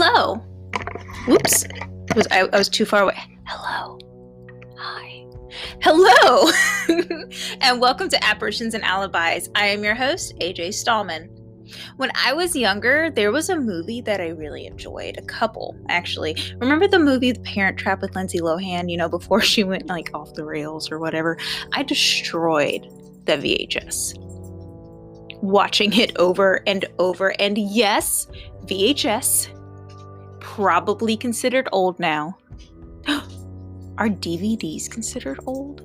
Hello. Whoops. I was too far away. Hello. Hi. Hello. And welcome to Apparitions and Alibis. I am your host, AJ Stallman. When I was younger, there was a movie that I really enjoyed. A couple, actually. Remember the movie The Parent Trap with Lindsay Lohan, before she went off the rails or whatever? I destroyed the VHS. Watching it over and over. And yes, VHS, probably considered old now. Are DVDs considered old?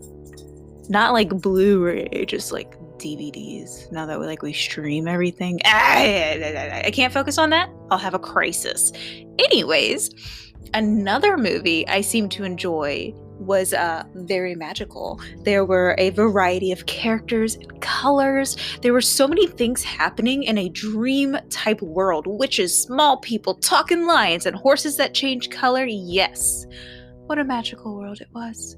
Not like Blu-ray, just like DVDs. Now that we stream everything. I can't focus on that. I'll have a crisis. Anyways, another movie I seem to enjoy was very magical. There were a variety of characters and colors. There were so many things happening in a dream type world. Witches, small people, talking lions, and horses that change color. Yes. What a magical world it was.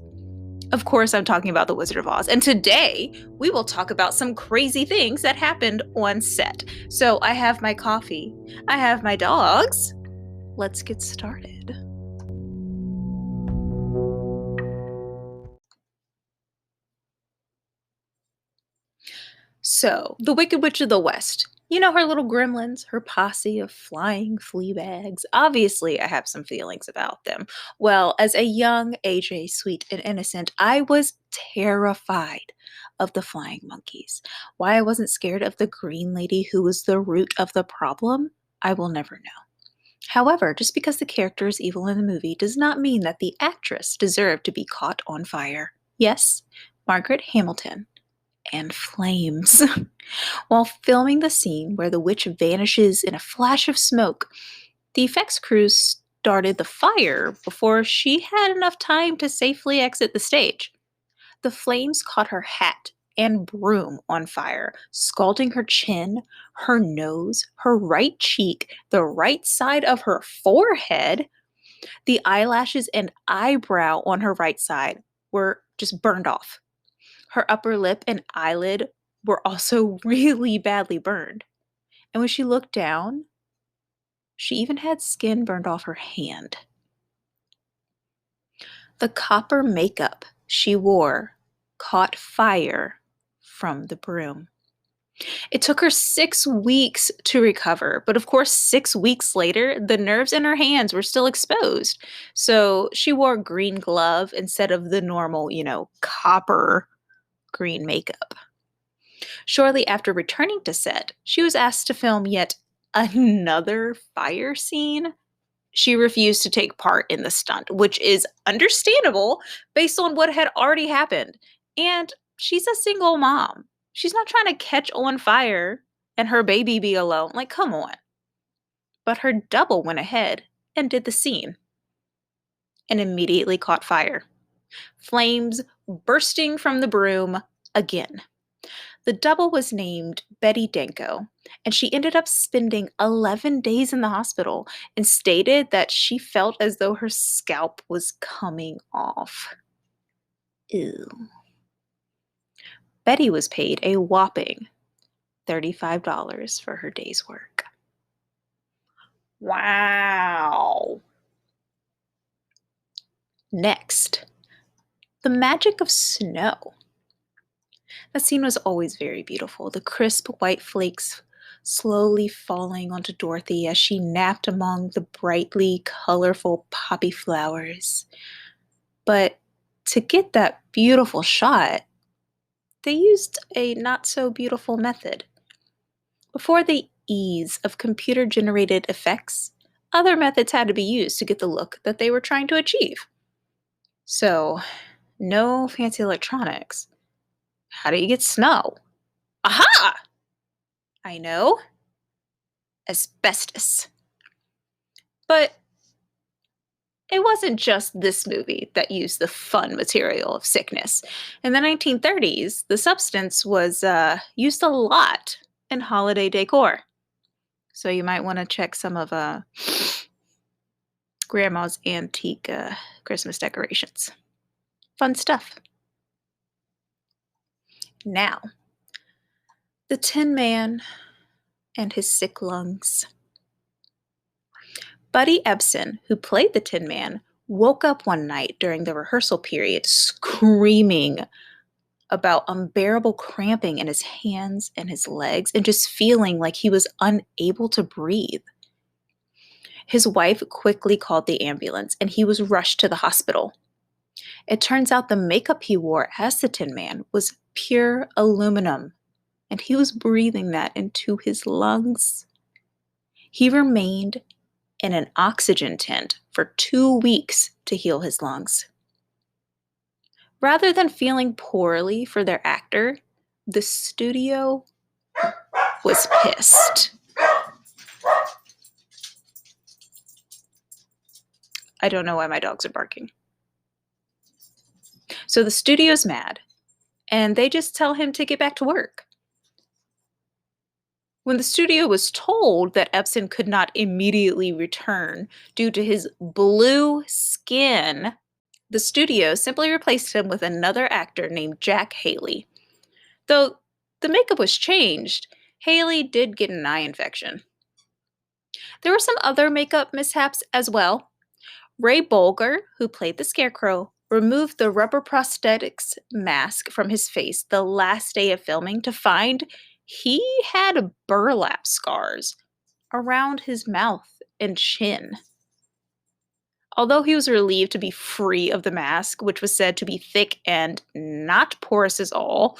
Of course, I'm talking about The Wizard of Oz. And today, we will talk about some crazy things that happened on set. So I have my coffee. I have my dogs. Let's get started. So, the Wicked Witch of the West. You know her little gremlins, her posse of flying flea bags. Obviously, I have some feelings about them. Well, as a young AJ, sweet and innocent, I was terrified of the flying monkeys. Why I wasn't scared of the green lady who was the root of the problem, I will never know. However, just because the character is evil in the movie does not mean that the actress deserved to be caught on fire. Yes, Margaret Hamilton and flames. While filming the scene where the witch vanishes in a flash of smoke, the effects crew started the fire before she had enough time to safely exit the stage. The flames caught her hat and broom on fire, scalding her chin, her nose, her right cheek, the right side of her forehead. The eyelashes and eyebrow on her right side were just burned off. Her upper lip and eyelid were also really badly burned. And when she looked down, she even had skin burned off her hand. The copper makeup she wore caught fire from the broom. It took her 6 weeks to recover, but of course, 6 weeks later, the nerves in her hands were still exposed. So she wore a green glove instead of the normal, copper green makeup. Shortly after returning to set, she was asked to film yet another fire scene. She refused to take part in the stunt, which is understandable based on what had already happened. And she's a single mom. She's not trying to catch on fire and her baby be alone. Come on. But her double went ahead and did the scene and immediately caught fire. Flames bursting from the broom again. The double was named Betty Danko, and she ended up spending 11 days in the hospital and stated that she felt as though her scalp was coming off. Ew. Betty was paid a whopping $35 for her day's work. Wow. Next, the magic of snow. That scene was always very beautiful. The crisp white flakes slowly falling onto Dorothy as she napped among the brightly colorful poppy flowers. But to get that beautiful shot, they used a not so beautiful method. Before the ease of computer-generated effects, other methods had to be used to get the look that they were trying to achieve. So, no fancy electronics. How do you get snow? Aha! I know. Asbestos. But it wasn't just this movie that used the fun material of sickness. In the 1930s, the substance was used a lot in holiday decor. So you might want to check some of Grandma's antique Christmas decorations. Fun stuff. Now, the Tin Man and his sick lungs. Buddy Ebsen, who played the Tin Man, woke up one night during the rehearsal period screaming about unbearable cramping in his hands and his legs and just feeling like he was unable to breathe. His wife quickly called the ambulance and he was rushed to the hospital. It turns out the makeup he wore as the Tin Man was pure aluminum, and he was breathing that into his lungs. He remained in an oxygen tent for 2 weeks to heal his lungs. Rather than feeling poorly for their actor, the studio was pissed. I don't know why my dogs are barking. So the studio's mad, and they just tell him to get back to work. When the studio was told that Ebsen could not immediately return due to his blue skin, the studio simply replaced him with another actor named Jack Haley. Though the makeup was changed, Haley did get an eye infection. There were some other makeup mishaps as well. Ray Bolger, who played the Scarecrow, removed the rubber prosthetics mask from his face the last day of filming to find he had burlap scars around his mouth and chin. Although he was relieved to be free of the mask, which was said to be thick and not porous at all,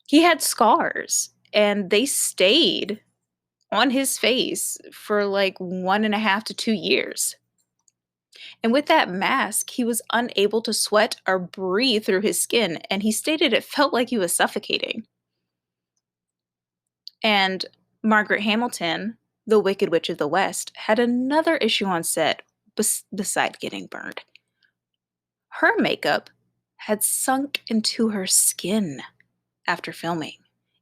he had scars, and they stayed on his face for like 1.5 to 2 years. And with that mask, he was unable to sweat or breathe through his skin, and he stated it felt like he was suffocating. And Margaret Hamilton, the Wicked Witch of the West, had another issue on set beside getting burned. Her makeup had sunk into her skin after filming.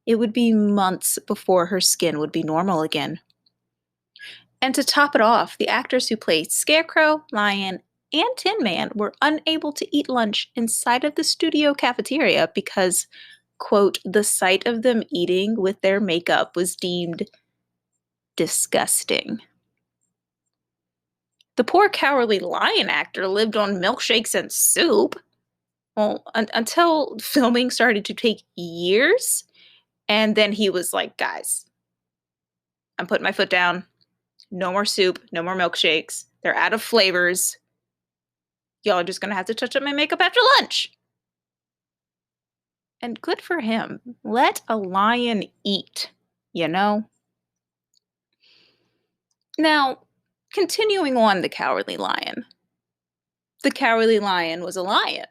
It would be months before her skin would be normal again. And to top it off, the actors who played Scarecrow, Lion, and Tin Man were unable to eat lunch inside of the studio cafeteria because, quote, the sight of them eating with their makeup was deemed disgusting. The poor Cowardly Lion actor lived on milkshakes and soup. Well, until filming started to take years, and then he was like, guys, I'm putting my foot down. No more soup, no more milkshakes. They're out of flavors. Y'all are just going to have to touch up my makeup after lunch. And good for him. Let a lion eat, you know? Now, continuing on the Cowardly Lion. The Cowardly Lion was a lion.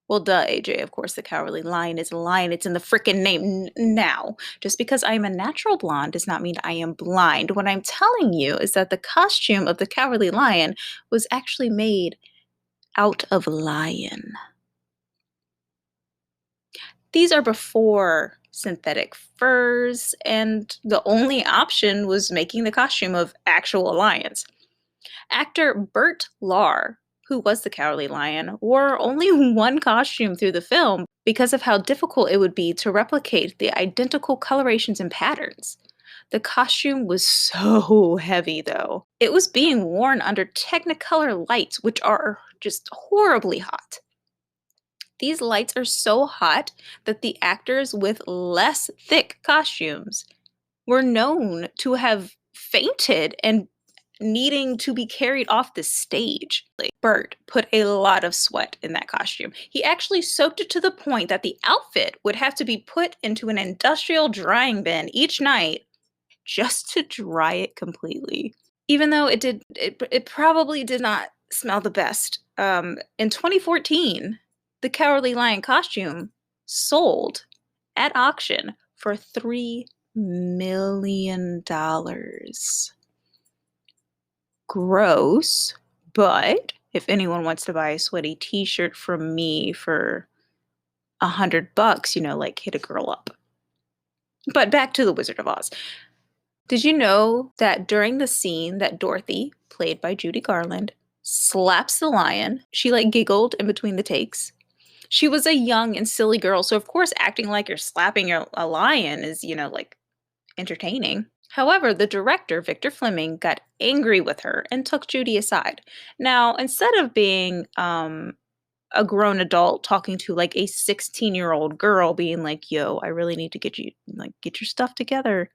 Well, duh, AJ, of course the Cowardly Lion is a lion. It's in the frickin' name now. Just because I am a natural blonde does not mean I am blind. What I'm telling you is that the costume of the Cowardly Lion was actually made out of lion. These are before synthetic furs, and the only option was making the costume of actual lions. Actor Bert Lahr, who was the Cowardly Lion, wore only one costume through the film because of how difficult it would be to replicate the identical colorations and patterns. The costume was so heavy, though. It was being worn under Technicolor lights, which are just horribly hot. These lights are so hot that the actors with less thick costumes were known to have fainted and needing to be carried off the stage. Bert put a lot of sweat in that costume. He actually soaked it to the point that the outfit would have to be put into an industrial drying bin each night just to dry it completely. Even though it probably did not smell the best. In 2014, the Cowardly Lion costume sold at auction for $3 million. Gross, but if anyone wants to buy a sweaty t-shirt from me for $100, like hit a girl up. But back to the Wizard of Oz. Did you know that during the scene that Dorothy, played by Judy Garland, slaps the lion, she giggled in between the takes? She was a young and silly girl, so of course acting like you're slapping a lion is, entertaining. However, the director, Victor Fleming, got angry with her and took Judy aside. Now, instead of being a grown adult talking to like a 16-year-old girl, being like, yo, I really need to get your stuff together.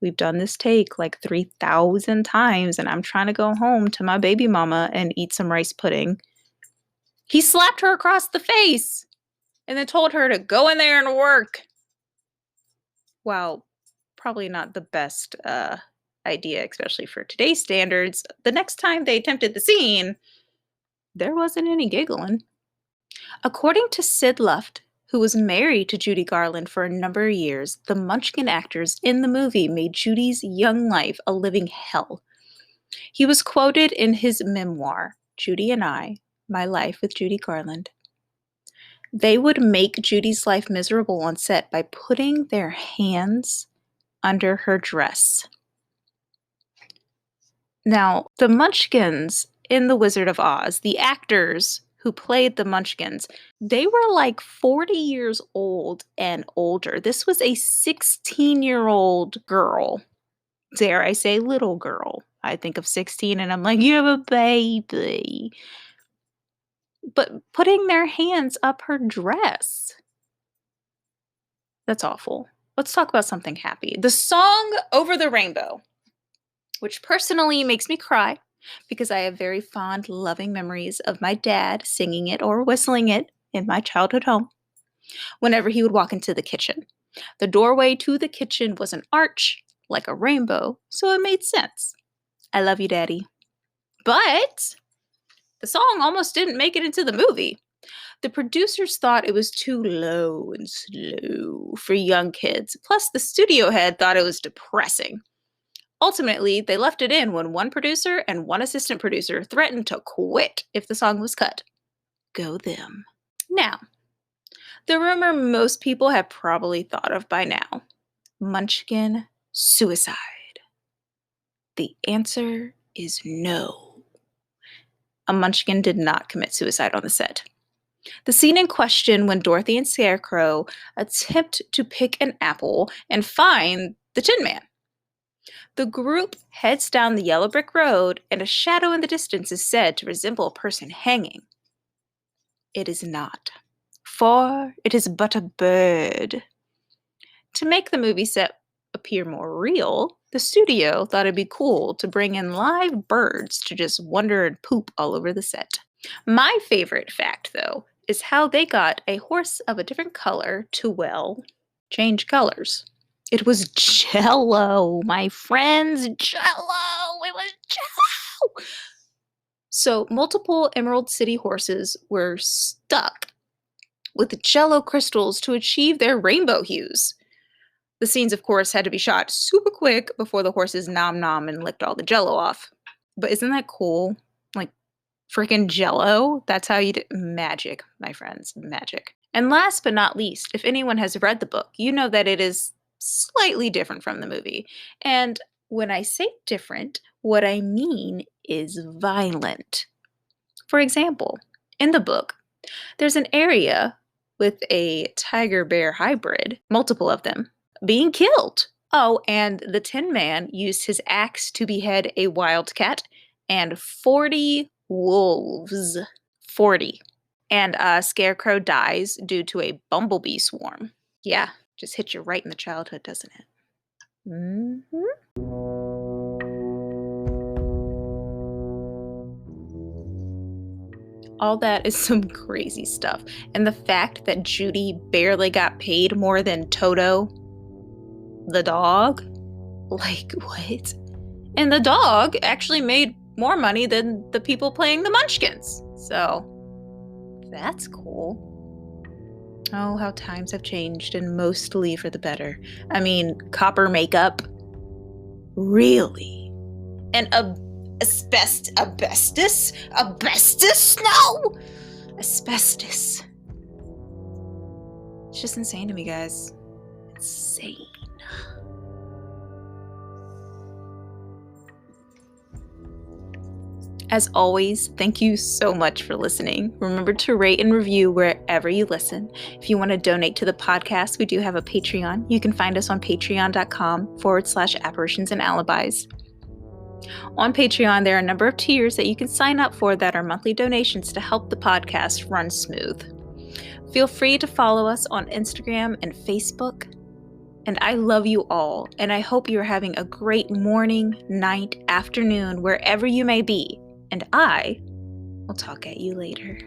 We've done this take like 3,000 times and I'm trying to go home to my baby mama and eat some rice pudding. He slapped her across the face and then told her to go in there and work. Well, probably not the best idea, especially for today's standards. The next time they attempted the scene, there wasn't any giggling. According to Sid Luft, who was married to Judy Garland for a number of years, the Munchkin actors in the movie made Judy's young life a living hell. He was quoted in his memoir, Judy and I, My Life with Judy Garland. They would make Judy's life miserable on set by putting their hands under her dress. Now, the Munchkins in The Wizard of Oz, the actors who played the Munchkins, they were like 40 years old and older. This was a 16-year-old girl. Dare I say little girl. I think of 16 and I'm like, you have a baby. But putting their hands up her dress. That's awful. Let's talk about something happy. The song Over the Rainbow, which personally makes me cry because I have very fond, loving memories of my dad singing it or whistling it in my childhood home whenever he would walk into the kitchen. The doorway to the kitchen was an arch, like a rainbow, so it made sense. I love you, Daddy. But the song almost didn't make it into the movie. The producers thought it was too low and slow for young kids, plus the studio head thought it was depressing. Ultimately, they left it in when one producer and one assistant producer threatened to quit if the song was cut. Go them. Now, the rumor most people have probably thought of by now. Munchkin suicide. The answer is no. A Munchkin did not commit suicide on the set. The scene in question when Dorothy and Scarecrow attempt to pick an apple and find the Tin Man. The group heads down the yellow brick road, and a shadow in the distance is said to resemble a person hanging. It is not, for it is but a bird. To make the movie set appear more real, the studio thought it'd be cool to bring in live birds to just wander and poop all over the set. My favorite fact, though, is how they got a horse of a different color to, well, change colors. It was Jell-O, my friends, Jell-O. It was Jell-O. So multiple Emerald City horses were stuck with Jell-O crystals to achieve their rainbow hues. The scenes, of course, had to be shot super quick before the horses nom and licked all the Jell-O off. But isn't that cool? Like, freaking Jell-O? That's how you do magic, my friends, magic. And last but not least, if anyone has read the book, you know that it is slightly different from the movie. And when I say different, what I mean is violent. For example, in the book, there's an area with a tiger-bear hybrid, multiple of them, being killed. Oh, and the Tin Man used his axe to behead a wildcat and 40 wolves. 40. And Scarecrow dies due to a bumblebee swarm. Yeah. Just hits you right in the childhood, doesn't it? Mm-hmm. All that is some crazy stuff. And the fact that Judy barely got paid more than Toto, the dog? Like, what? And the dog actually made more money than the people playing the Munchkins. So, that's cool. Oh, how times have changed, and mostly for the better. I mean, copper makeup? Really? And asbestos? Asbestos? No! Asbestos. It's just insane to me, guys. Insane. As always, thank you so much for listening. Remember to rate and review wherever you listen. If you want to donate to the podcast, we do have a Patreon. You can find us on patreon.com/apparitions and alibis. On Patreon, there are a number of tiers that you can sign up for that are monthly donations to help the podcast run smooth. Feel free to follow us on Instagram and Facebook. And I love you all, and I hope you're having a great morning, night, afternoon, wherever you may be. And I will talk at you later.